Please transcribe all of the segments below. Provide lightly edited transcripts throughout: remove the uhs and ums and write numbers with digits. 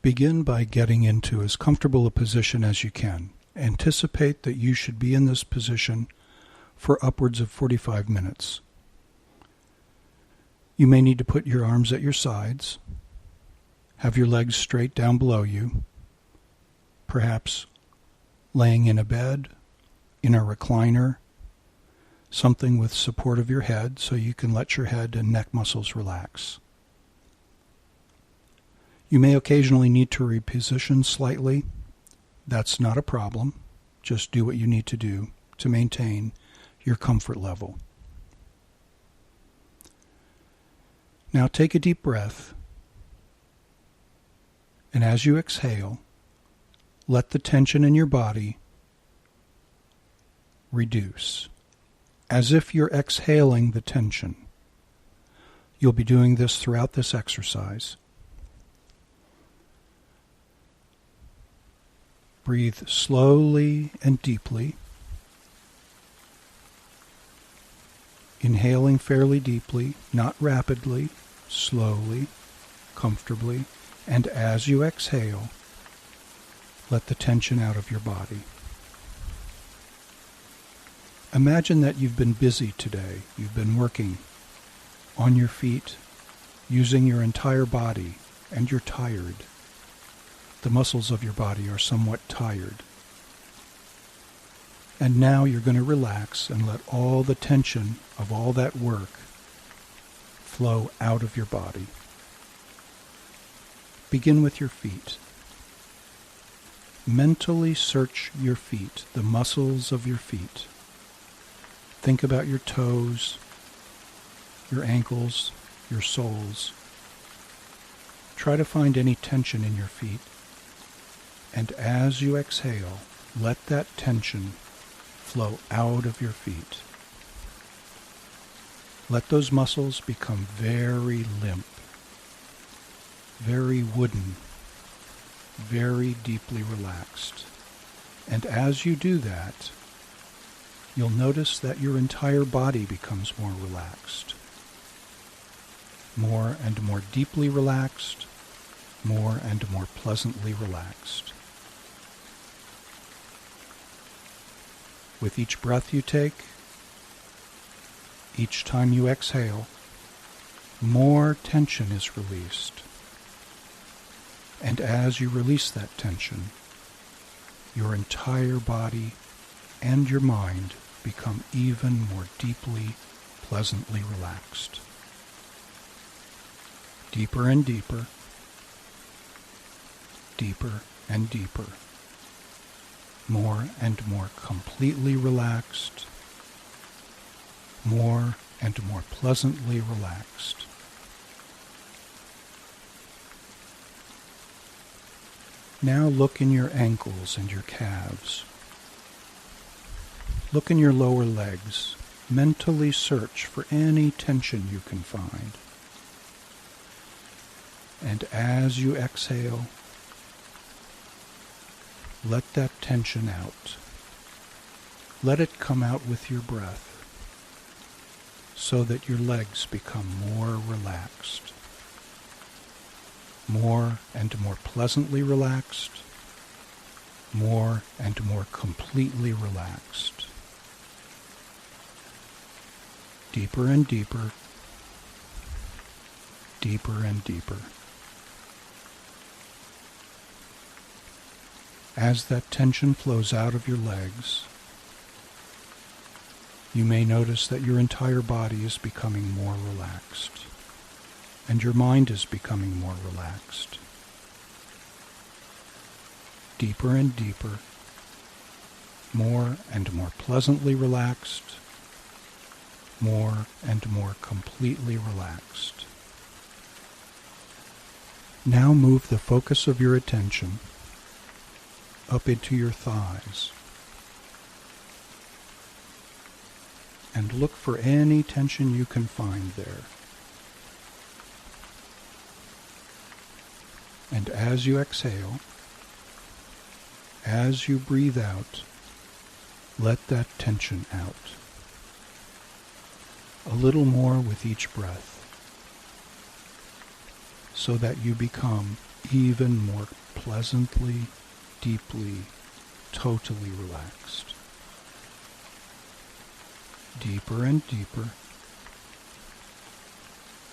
Begin by getting into as comfortable a position as you can. Anticipate that you should be in this position for upwards of 45 minutes. You may need to put your arms at your sides, have your legs straight down below you, perhaps laying in a bed, in a recliner, something with support of your head so you can let your head and neck muscles relax. You may occasionally need to reposition slightly. That's not a problem. Just do what you need to do to maintain your comfort level. Now take a deep breath, and as you exhale, let the tension in your body reduce, as if you're exhaling the tension. You'll be doing this throughout this exercise. Breathe slowly and deeply, inhaling fairly deeply, not rapidly, slowly, comfortably, and as you exhale, let the tension out of your body. Imagine that you've been busy today. You've been working on your feet, using your entire body, and you're tired. The muscles of your body are somewhat tired. And now you're going to relax and let all the tension of all that work flow out of your body. Begin with your feet. Mentally search your feet, the muscles of your feet. Think about your toes, your ankles, your soles. Try to find any tension in your feet. And as you exhale, let that tension flow out of your feet. Let those muscles become very limp, very wooden, very deeply relaxed. And as you do that, you'll notice that your entire body becomes more relaxed. More and more deeply relaxed, more and more pleasantly relaxed. With each breath you take, each time you exhale, more tension is released. And as you release that tension, your entire body and your mind become even more deeply, pleasantly relaxed. Deeper and deeper, deeper and deeper. More and more completely relaxed, more and more pleasantly relaxed. Now look in your ankles and your calves. Look in your lower legs. Mentally search for any tension you can find. And as you exhale, let that tension out. Let it come out with your breath so that your legs become more relaxed, more and more pleasantly relaxed, more and more completely relaxed. Deeper and deeper, deeper and deeper. As that tension flows out of your legs, you may notice that your entire body is becoming more relaxed, and your mind is becoming more relaxed. Deeper and deeper, more and more pleasantly relaxed, more and more completely relaxed. Now move the focus of your attention up into your thighs and look for any tension you can find there. And as you exhale, as you breathe out, let that tension out. A little more with each breath, so that you become even more pleasantly, deeply, totally relaxed. Deeper and deeper,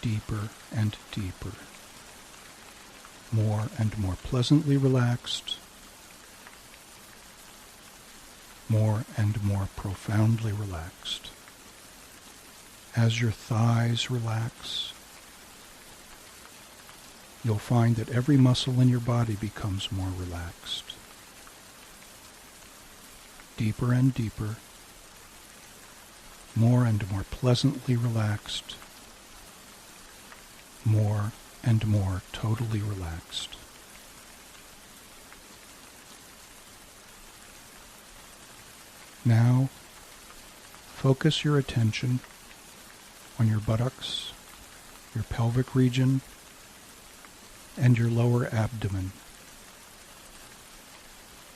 deeper and deeper. More and more pleasantly relaxed, more and more profoundly relaxed. As your thighs relax, you'll find that every muscle in your body becomes more relaxed. Deeper and deeper, more and more pleasantly relaxed, more and more totally relaxed. Now, focus your attention on your buttocks, your pelvic region, and your lower abdomen.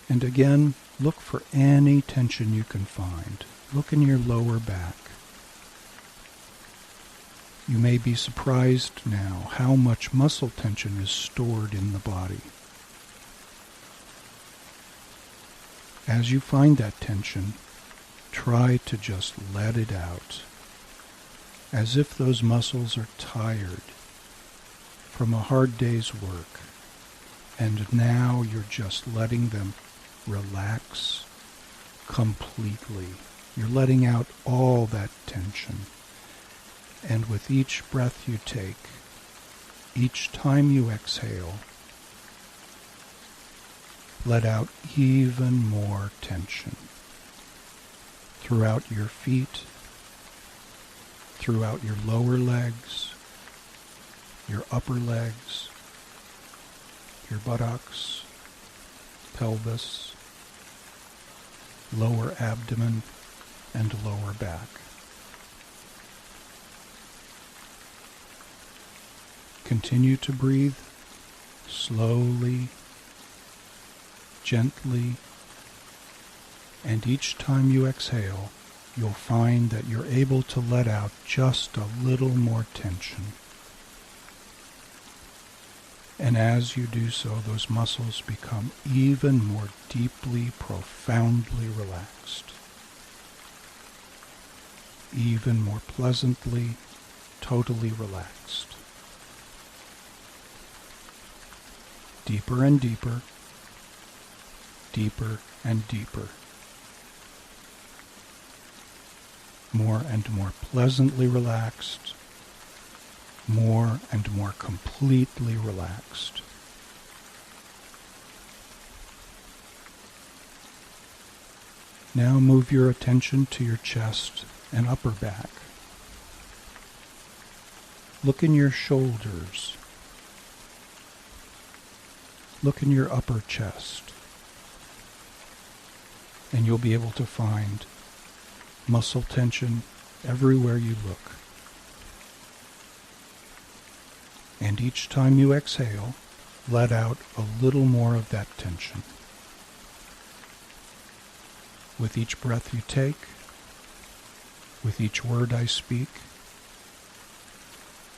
And again, look for any tension you can find. Look in your lower back. You may be surprised now how much muscle tension is stored in the body. As you find that tension, try to just let it out, as if those muscles are tired from a hard day's work, and now you're just letting them relax completely. You're letting out all that tension. And with each breath you take, each time you exhale, let out even more tension throughout your feet, throughout your lower legs, your upper legs, your buttocks, pelvis, lower abdomen, and lower back. Continue to breathe slowly, gently, and each time you exhale, you'll find that you're able to let out just a little more tension. And as you do so, those muscles become even more deeply, profoundly relaxed. Even more pleasantly, totally relaxed. Deeper and deeper, deeper and deeper. More and more pleasantly relaxed, more and more completely relaxed. Now move your attention to your chest and upper back. Look in your shoulders. Look in your upper chest, and you'll be able to find muscle tension everywhere you look. And each time you exhale, let out a little more of that tension. With each breath you take, with each word I speak,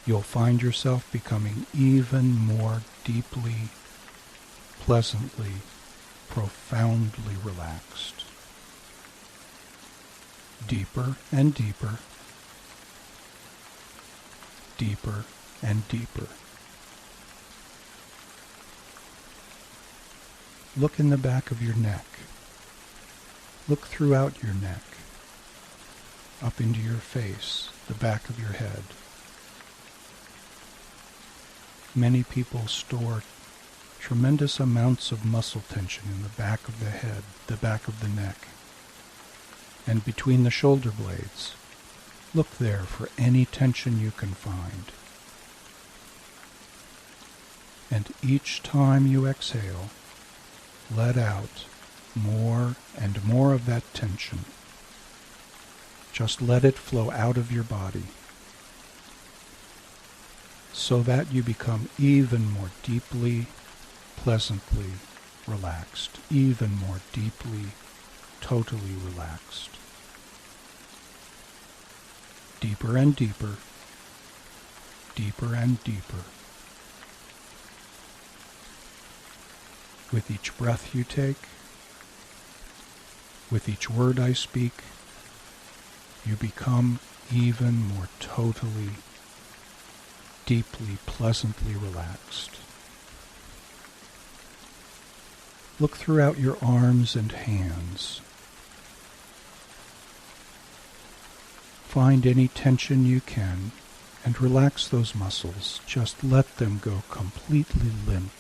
you'll find yourself becoming even more deeply, pleasantly, profoundly relaxed. Deeper and deeper, deeper and deeper. Look in the back of your neck. Look throughout your neck, up into your face, the back of your head. Many people store tremendous amounts of muscle tension in the back of the head, the back of the neck, and between the shoulder blades. Look there for any tension you can find. And each time you exhale, let out more and more of that tension. Just let it flow out of your body so that you become even more deeply, pleasantly relaxed, even more deeply, totally relaxed. Deeper and deeper, deeper and deeper. With each breath you take, with each word I speak, you become even more totally, deeply, pleasantly relaxed. Look throughout your arms and hands. Find any tension you can and relax those muscles. Just let them go completely limp.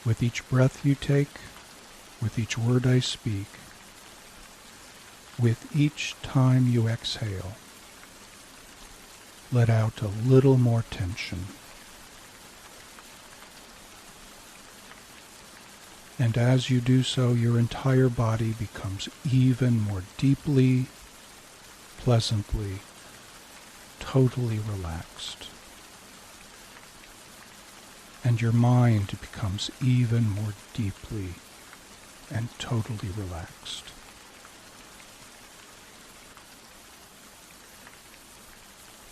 With each breath you take, with each word I speak, with each time you exhale, let out a little more tension. And as you do so, your entire body becomes even more deeply, pleasantly, totally relaxed. And your mind becomes even more deeply and totally relaxed.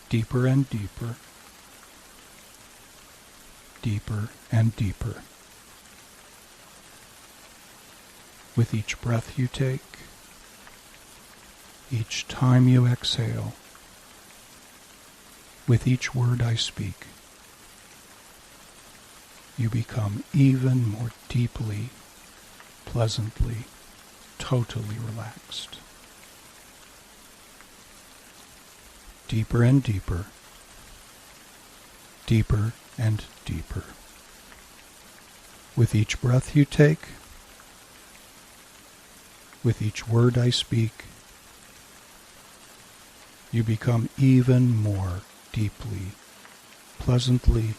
Deeper and deeper, deeper and deeper. With each breath you take, each time you exhale, with each word I speak, you become even more deeply, pleasantly, totally relaxed. Deeper and deeper, deeper and deeper. With each breath you take, with each word I speak, you become even more deeply, pleasantly,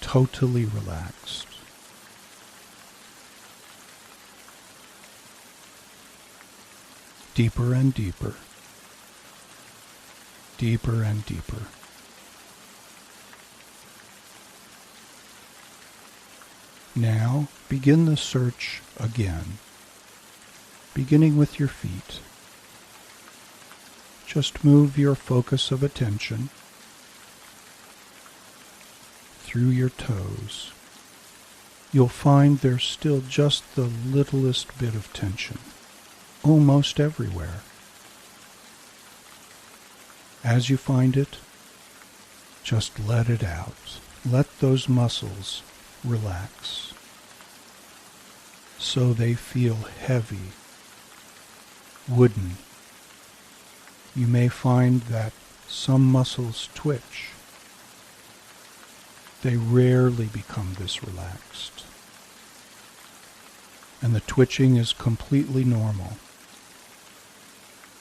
totally relaxed. Deeper and deeper, deeper and deeper. Now begin the search again, beginning with your feet. Just move your focus of attention through your toes. You'll find there's still just the littlest bit of tension, almost everywhere. As you find it, just let it out. Let those muscles relax so they feel heavy, wooden. You may find that some muscles twitch. They rarely become this relaxed. And the twitching is completely normal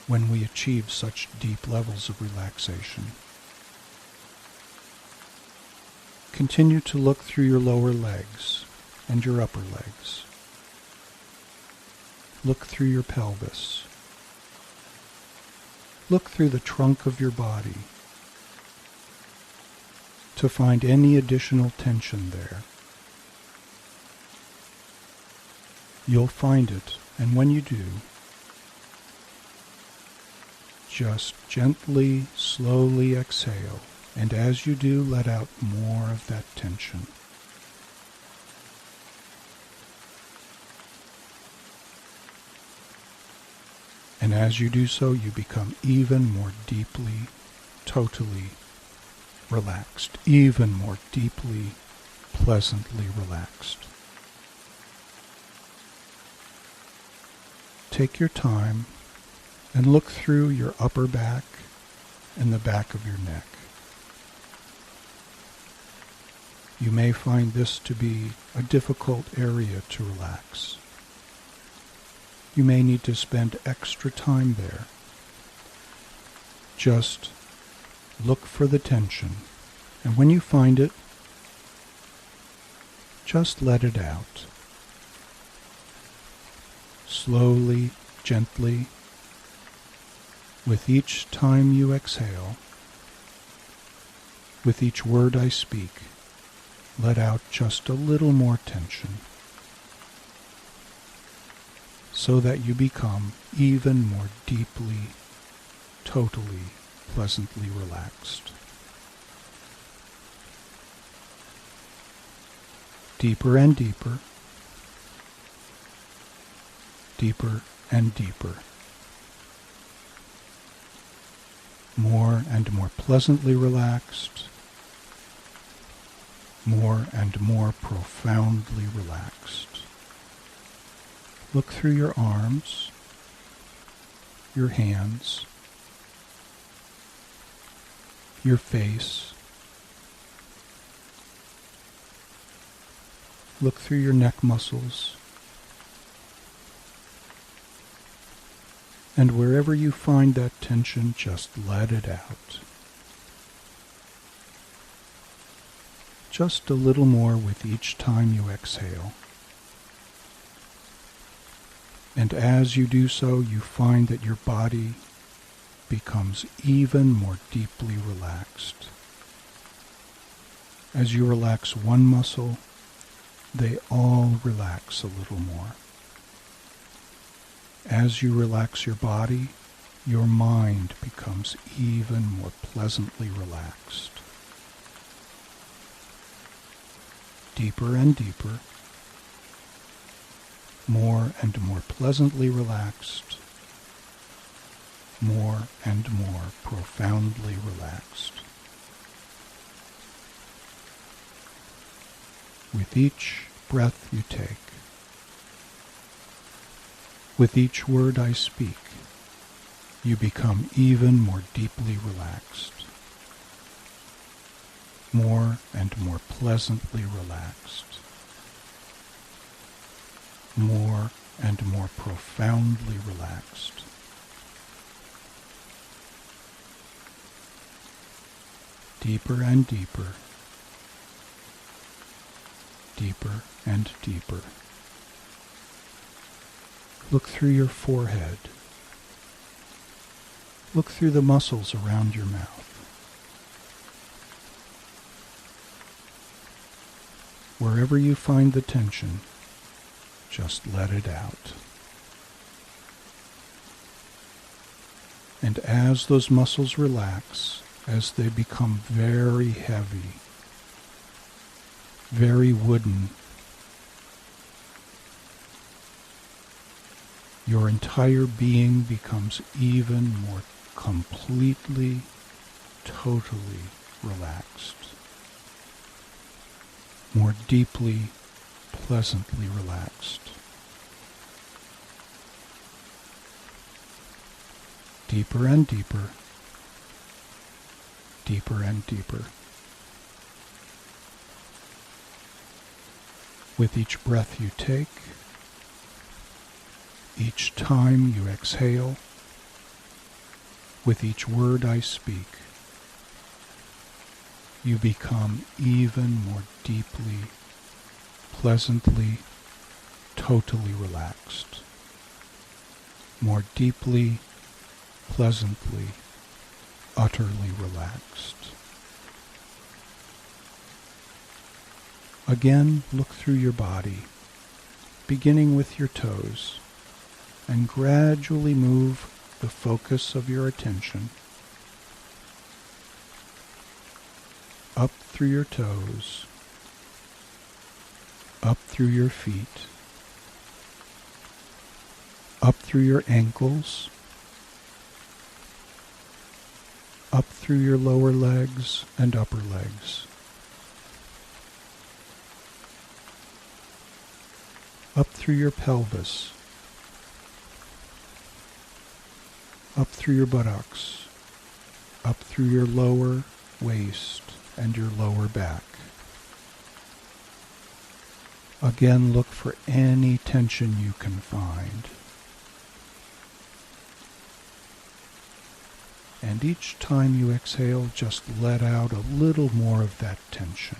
when we achieve such deep levels of relaxation. Continue to look through your lower legs and your upper legs. Look through your pelvis. Look through the trunk of your body to find any additional tension there. You'll find it, and when you do, just gently, slowly exhale, and as you do, let out more of that tension. And as you do so, you become even more deeply, totally relaxed, even more deeply, pleasantly relaxed. Take your time and look through your upper back and the back of your neck. You may find this to be a difficult area to relax. You may need to spend extra time there. Just look for the tension, and when you find it, just let it out. Slowly, gently, with each time you exhale, with each word I speak, let out just a little more tension, so that you become even more deeply, totally, pleasantly relaxed. Deeper and deeper, deeper and deeper. More and more pleasantly relaxed, more and more profoundly relaxed. Look through your arms, your hands, your face. Look through your neck muscles. And wherever you find that tension, just let it out. Just a little more with each time you exhale. And as you do so, you find that your body becomes even more deeply relaxed. As you relax one muscle, they all relax a little more. As you relax your body, your mind becomes even more pleasantly relaxed. Deeper and deeper, more and more pleasantly relaxed, more and more profoundly relaxed. With each breath you take, with each word I speak, you become even more deeply relaxed, more and more pleasantly relaxed, more and more profoundly relaxed. Deeper and deeper, deeper and deeper. Look through your forehead. Look through the muscles around your mouth. Wherever you find the tension, just let it out. And as those muscles relax, as they become very heavy, very wooden, your entire being becomes even more completely, totally relaxed, more deeply, pleasantly relaxed. Deeper and deeper, deeper and deeper. With each breath you take, each time you exhale, with each word I speak, you become even more deeply, pleasantly, totally relaxed, more deeply, pleasantly, utterly relaxed. Again, look through your body, beginning with your toes, and gradually move the focus of your attention up through your toes, up through your feet, up through your ankles, up through your lower legs and upper legs, up through your pelvis, up through your buttocks, up through your lower waist and your lower back. Again, look for any tension you can find. And each time you exhale, just let out a little more of that tension,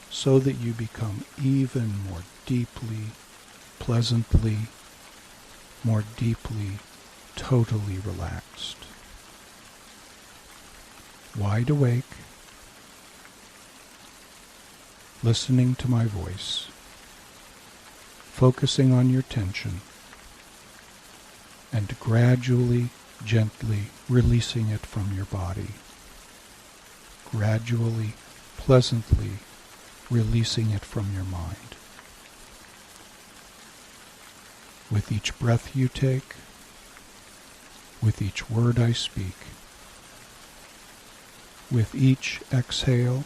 so that you become even more deeply, pleasantly, more deeply, totally relaxed. Wide awake, listening to my voice, focusing on your tension, and gradually, gently releasing it from your body. Gradually, pleasantly releasing it from your mind. With each breath you take, with each word I speak, with each exhale,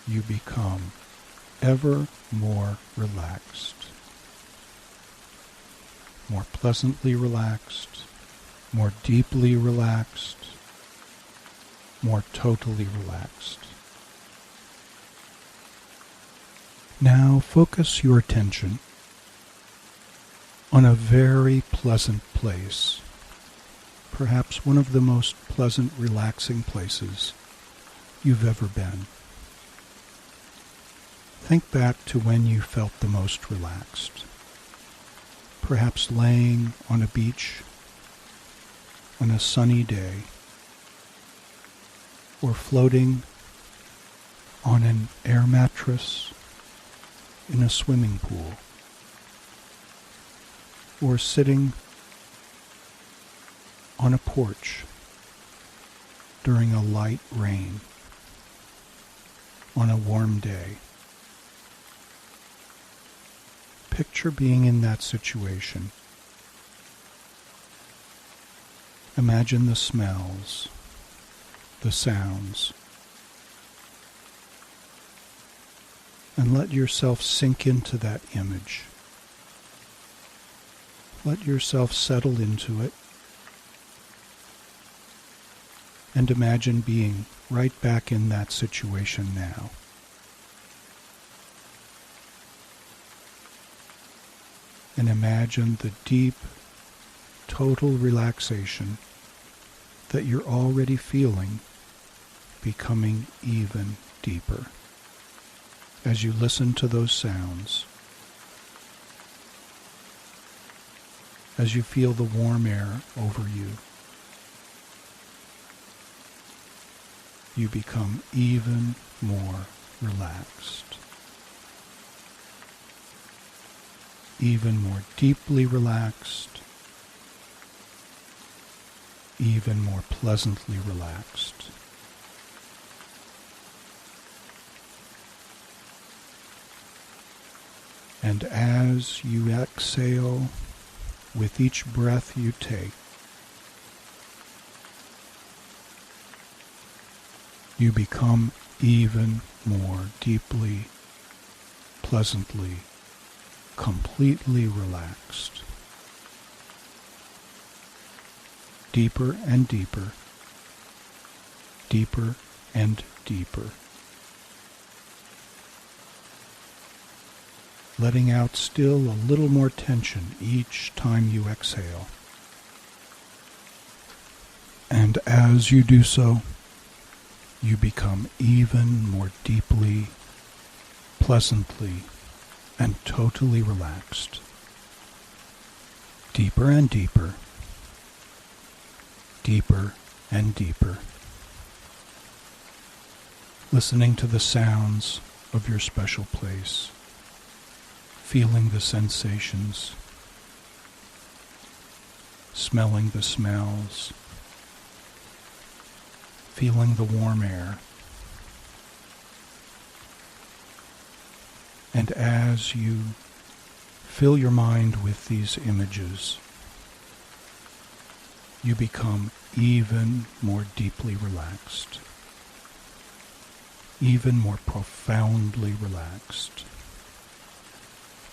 you become ever more relaxed, more pleasantly relaxed, more deeply relaxed, more totally relaxed. Now focus your attention on a very pleasant place, perhaps one of the most pleasant, relaxing places you've ever been. Think back to when you felt the most relaxed, perhaps laying on a beach on a sunny day, or floating on an air mattress in a swimming pool, or sitting on a porch during a light rain on a warm day. Picture being in that situation. Imagine the smells, the sounds, and let yourself sink into that image. Let yourself settle into it, and imagine being right back in that situation now. And imagine the deep, total relaxation that you're already feeling becoming even deeper as you listen to those sounds, as you feel the warm air over you. You become even more relaxed, even more deeply relaxed, even more pleasantly relaxed. And as you exhale with each breath you take, you become even more deeply, pleasantly, completely relaxed. Deeper and deeper, deeper and deeper. Letting out still a little more tension each time you exhale. And as you do so, you become even more deeply, pleasantly, and totally relaxed. Deeper and deeper, deeper and deeper. Listening to the sounds of your special place, feeling the sensations, smelling the smells, feeling the warm air. And as you fill your mind with these images, you become even more deeply relaxed, even more profoundly relaxed,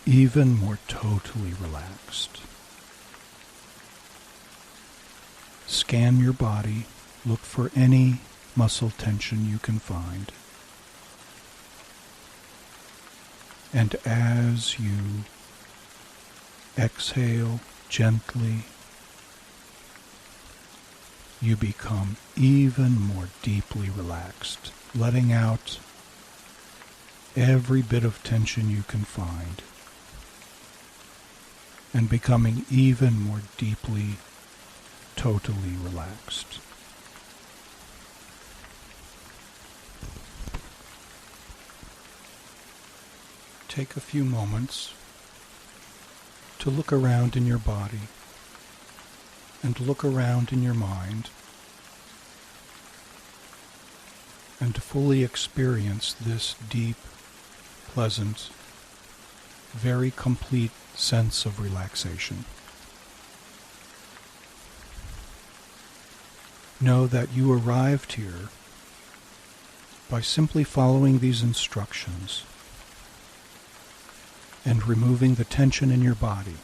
even more totally relaxed. Scan your body, look for any muscle tension you can find. And as you exhale gently, you become even more deeply relaxed, letting out every bit of tension you can find, and becoming even more deeply, totally relaxed. Take a few moments to look around in your body and look around in your mind and to fully experience this deep, pleasant, very complete sense of relaxation. Know that you arrived here by simply following these instructions and removing the tension in your body.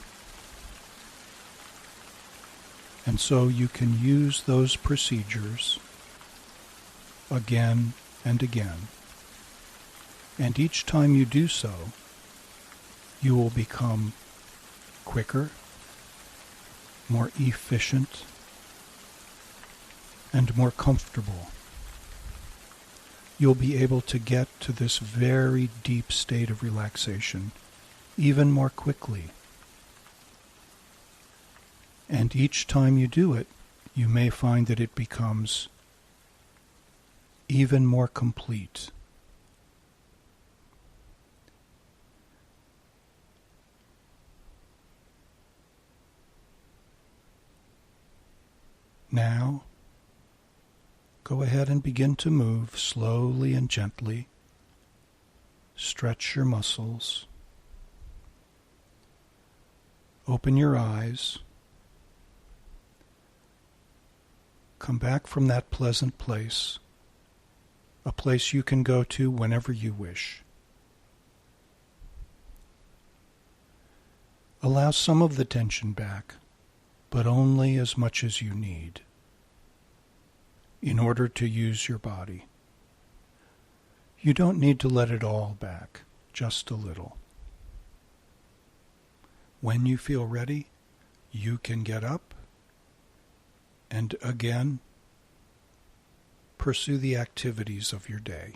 And so you can use those procedures again and again. And each time you do so, you will become quicker, more efficient, and more comfortable. You'll be able to get to this very deep state of relaxation even more quickly. And each time you do it, you may find that it becomes even more complete. Now, go ahead and begin to move slowly and gently. Stretch your muscles. Open your eyes. Come back from that pleasant place, a place you can go to whenever you wish. Allow some of the tension back, but only as much as you need in order to use your body. You don't need to let it all back, just a little. When you feel ready, you can get up and again pursue the activities of your day.